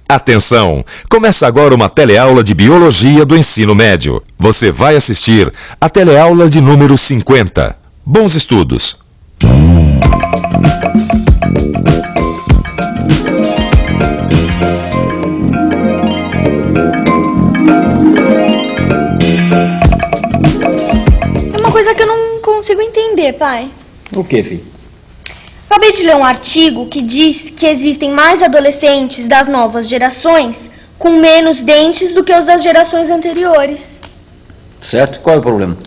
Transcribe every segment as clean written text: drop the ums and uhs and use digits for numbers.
Atenção! Começa agora uma teleaula de Biologia do Ensino Médio. Você vai assistir a teleaula de número 50. Bons estudos! É uma coisa que eu não consigo entender, pai. O que, filho? Acabei de ler um artigo que diz que existem mais adolescentes das novas gerações com menos dentes do que os das gerações anteriores. Certo? Qual é o problema?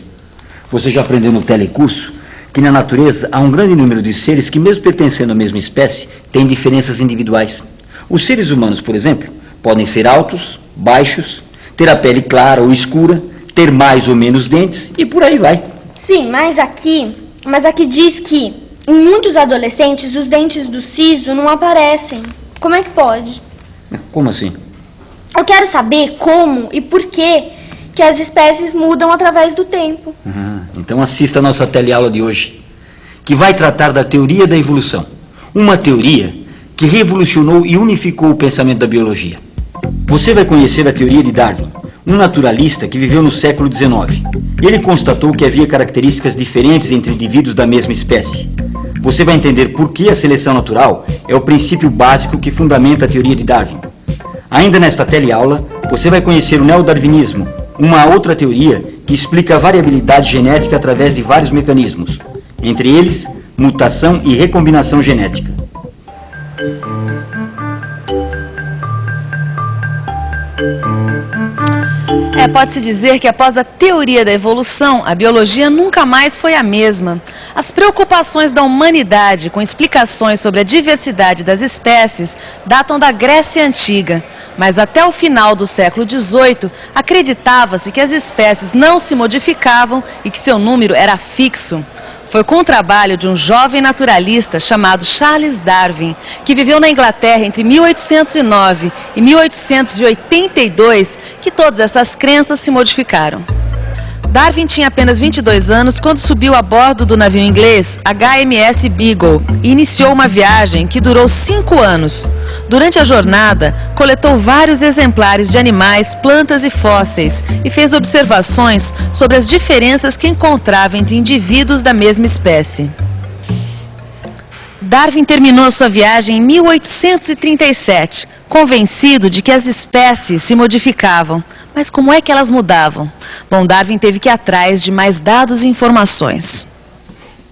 Você já aprendeu no telecurso que na natureza há um grande número de seres que, mesmo pertencendo à mesma espécie, têm diferenças individuais. Os seres humanos, por exemplo, podem ser altos, baixos, ter a pele clara ou escura, ter mais ou menos dentes e por aí vai. Sim, mas aqui diz que em muitos adolescentes os dentes do siso não aparecem. Como é que pode? Como assim? Eu quero saber como e por que as espécies mudam através do tempo. Então assista a nossa teleaula de hoje, que vai tratar da teoria da evolução. Uma teoria que revolucionou e unificou o pensamento da biologia. Você vai conhecer a teoria de Darwin, um naturalista que viveu no século XIX. Ele constatou que havia características diferentes entre indivíduos da mesma espécie. Você vai entender por que a seleção natural é o princípio básico que fundamenta a teoria de Darwin. Ainda nesta teleaula, você vai conhecer o neodarwinismo, uma outra teoria que explica a variabilidade genética através de vários mecanismos, entre eles, mutação e recombinação genética. Pode-se dizer que após a teoria da evolução, a biologia nunca mais foi a mesma. As preocupações da humanidade com explicações sobre a diversidade das espécies datam da Grécia Antiga, mas até o final do século XVIII acreditava-se que as espécies não se modificavam e que seu número era fixo. Foi com o trabalho de um jovem naturalista chamado Charles Darwin, que viveu na Inglaterra entre 1809 e 1882, que todas essas crenças se modificaram. Darwin tinha apenas 22 anos quando subiu a bordo do navio inglês HMS Beagle e iniciou uma viagem que durou 5 anos. Durante a jornada, coletou vários exemplares de animais, plantas e fósseis e fez observações sobre as diferenças que encontrava entre indivíduos da mesma espécie. Darwin terminou sua viagem em 1837, convencido de que as espécies se modificavam. Mas como é que elas mudavam? Bom, Darwin teve que ir atrás de mais dados e informações.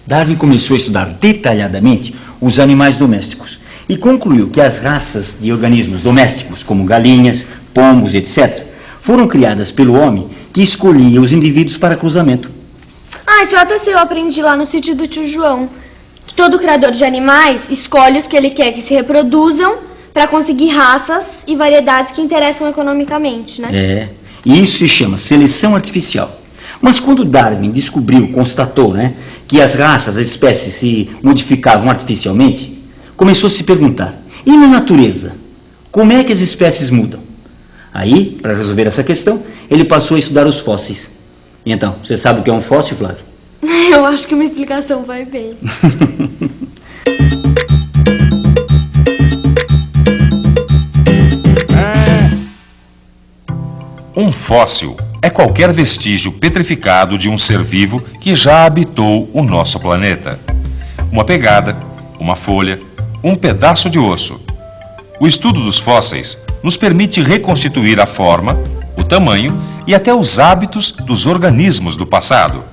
Darwin começou a estudar detalhadamente os animais domésticos e concluiu que as raças de organismos domésticos, como galinhas, pombos, etc., foram criadas pelo homem que escolhia os indivíduos para cruzamento. Isso eu aprendi lá no sítio do tio João. Que todo criador de animais escolhe os que ele quer que se reproduzam para conseguir raças e variedades que interessam economicamente, né? E isso se chama seleção artificial. Mas quando Darwin constatou, que as raças, as espécies se modificavam artificialmente, começou a se perguntar, e na natureza, como é que as espécies mudam? Aí, para resolver essa questão, ele passou a estudar os fósseis. E então, você sabe o que é um fóssil, Flávio? Eu acho que uma explicação vai bem. Um fóssil é qualquer vestígio petrificado de um ser vivo que já habitou o nosso planeta. Uma pegada, uma folha, um pedaço de osso. O estudo dos fósseis nos permite reconstituir a forma, o tamanho e até os hábitos dos organismos do passado.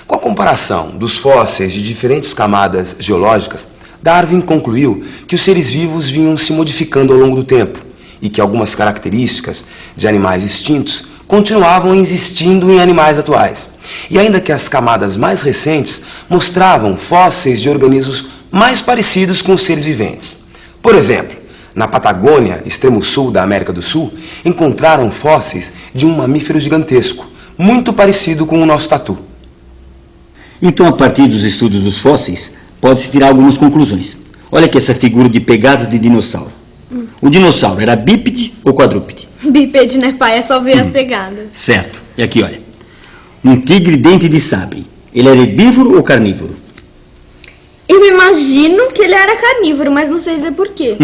Com a comparação dos fósseis de diferentes camadas geológicas, Darwin concluiu que os seres vivos vinham se modificando ao longo do tempo e que algumas características de animais extintos continuavam existindo em animais atuais. E ainda que as camadas mais recentes mostravam fósseis de organismos mais parecidos com os seres viventes. Por exemplo, na Patagônia, extremo sul da América do Sul, encontraram fósseis de um mamífero gigantesco, muito parecido com o nosso tatu. Então, a partir dos estudos dos fósseis, pode-se tirar algumas conclusões. Olha aqui essa figura de pegadas de dinossauro. O dinossauro era bípede ou quadrúpede? Bípede, né, pai? É só ver as pegadas. Certo. E aqui, olha. Um tigre dente de sabre. Ele era herbívoro ou carnívoro? Eu imagino que ele era carnívoro, mas não sei dizer por quê.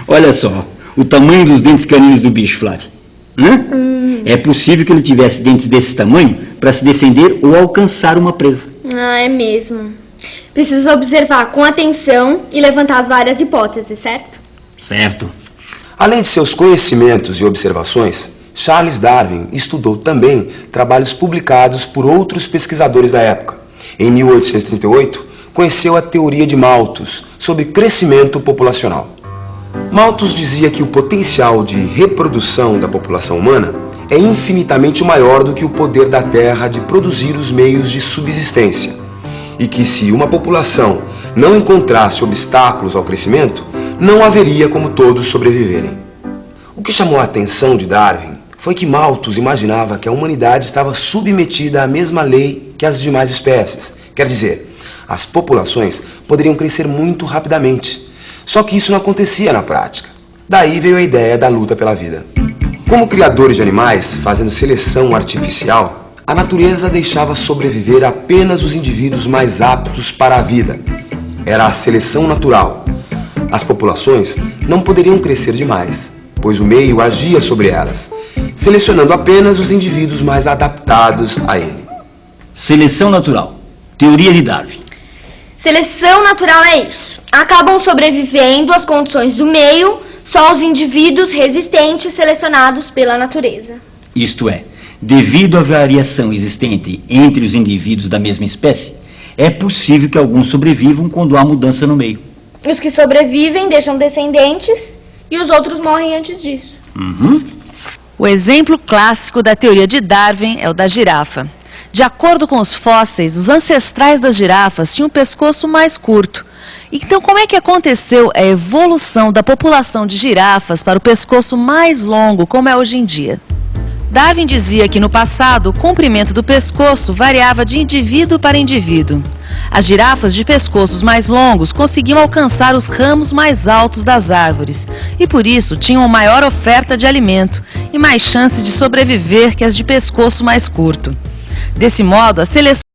Olha só. o tamanho dos dentes caninos do bicho, Flávia. Hã? É possível que ele tivesse dentes desse tamanho para se defender ou alcançar uma presa. Ah, é mesmo. Preciso observar com atenção e levantar as várias hipóteses, certo? Certo. Além de seus conhecimentos e observações, Charles Darwin estudou também trabalhos publicados por outros pesquisadores da época. Em 1838, conheceu a teoria de Malthus sobre crescimento populacional. Malthus dizia que o potencial de reprodução da população humana é infinitamente maior do que o poder da Terra de produzir os meios de subsistência, e que se uma população não encontrasse obstáculos ao crescimento, não haveria como todos sobreviverem. O que chamou a atenção de Darwin foi que Malthus imaginava que a humanidade estava submetida à mesma lei que as demais espécies. Quer dizer, as populações poderiam crescer muito rapidamente. Só que isso não acontecia na prática. Daí veio a ideia da luta pela vida. Como criadores de animais, fazendo seleção artificial, a natureza deixava sobreviver apenas os indivíduos mais aptos para a vida. Era a seleção natural. As populações não poderiam crescer demais, pois o meio agia sobre elas, selecionando apenas os indivíduos mais adaptados a ele. Seleção natural. Teoria de Darwin. Seleção natural é isso. Acabam sobrevivendo às condições do meio só os indivíduos resistentes selecionados pela natureza. Isto é, devido à variação existente entre os indivíduos da mesma espécie, é possível que alguns sobrevivam quando há mudança no meio. Os que sobrevivem deixam descendentes e os outros morrem antes disso. O exemplo clássico da teoria de Darwin é o da girafa. De acordo com os fósseis, os ancestrais das girafas tinham um pescoço mais curto. Então, como é que aconteceu a evolução da população de girafas para o pescoço mais longo, como é hoje em dia? Darwin dizia que no passado o comprimento do pescoço variava de indivíduo para indivíduo. As girafas de pescoços mais longos conseguiam alcançar os ramos mais altos das árvores e por isso tinham maior oferta de alimento e mais chance de sobreviver que as de pescoço mais curto. Desse modo, a seleção